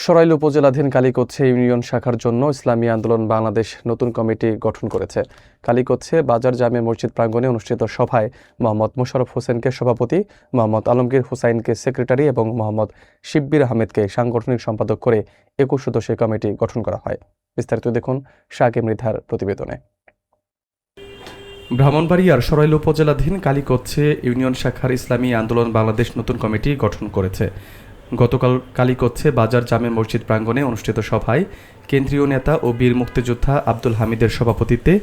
Sarail উপজেলাধীন কালীকোচ্ছে union শাখার জন্য ইসলামী আন্দোলন বাংলাদেশ নতুন কমিটি গঠন করেছে। কালীকোচ্ছে বাজার জামে মসজিদ প্রাঙ্গণে অনুষ্ঠিত সভায় মোহাম্মদ মোশাররফ হোসেনকে সভাপতি, মোহাম্মদ আলমগীর হোসাইনকে সেক্রেটারি এবং মোহাম্মদ শিব্বির আহমেদকে সাংগঠনিক সম্পাদক করে ২১ সদস্যের কমিটি গঠন করা হয়। বিস্তারিত দেখুন শাকিব মৃধার প্রতিবেদনে। ব্রাহ্মণবাড়িয়ার সরাইল উপজেলাধীন কালীকোচ্ছে ইউনিয়ন শাখার ইসলামী আন্দোলন বাংলাদেশ নতুন কমিটি গঠন করেছে। গতকাল কালীকোচ্ছে বাজার জামে মসজিদ প্রাঙ্গণে অনুষ্ঠিত সভায় কেন্দ্রীয় নেতা ও বীর মুক্তিযোদ্ধা আব্দুল হামিদের সভাপতিত্বে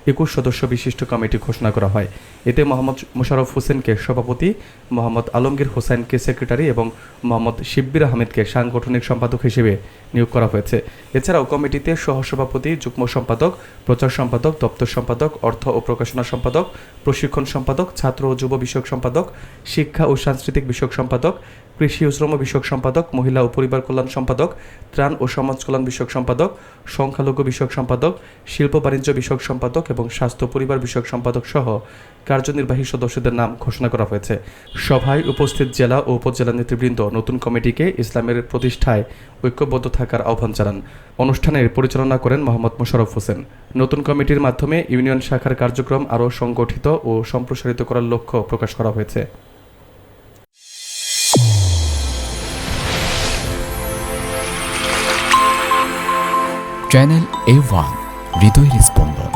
২১ সদস্য বিশিষ্ট কমিটি ঘোষণা করা হয়। এতে মোহাম্মদ মোশাররফ হোসেনকে সভাপতি, মোহাম্মদ আলমগীর হোসাইনকে সেক্রেটারি এবং মোহাম্মদ শিব্বির আহমেদকে সাংগঠনিক সম্পাদক হিসেবে নিয়োগ করা হয়েছে। এছাড়াও কমিটিতে সহসভাপতি, যুগ্ম সম্পাদক, প্রচার সম্পাদক, দপ্তর সম্পাদক, অর্থ ও প্রকাশনা সম্পাদক, প্রশিক্ষণ সম্পাদক, ছাত্র ও যুব বিষয়ক সম্পাদক, শিক্ষা ও সাংস্কৃতিক বিষয়ক সম্পাদক, কৃষি ও শ্রম বিষয়ক সম্পাদক, মহিলা ও পরিবার কল্যাণ সম্পাদক, ত্রাণ ও সমাজ কল্যাণ বিষয়ক সম্পাদক, সংখ্যালঘু বিষয়ক সম্পাদক, শিল্প বাণিজ্য বিষয়ক সম্পাদক এবং স্বাস্থ্য পরিবার বিষয়ক সম্পাদক সহ কার্যনির্বাহী সদস্যদের নাম ঘোষণা করা হয়েছে। সভায় উপস্থিত জেলা ও উপজেলা নেতৃবৃন্দ নতুন কমিটিকে ইসলামের প্রতিষ্ঠায় ঐক্যবদ্ধ থাকার আহ্বান জানান। অনুষ্ঠানের পরিচালনা করেন মোহাম্মদ মোশাররফ হোসেন। নতুন কমিটির মাধ্যমে ইউনিয়ন শাখার কার্যক্রম আরও সংগঠিত ও সম্প্রসারিত করার লক্ষ্য প্রকাশ করা হয়েছে। চ্যানেল A1 হৃদয়ের স্পন্দন।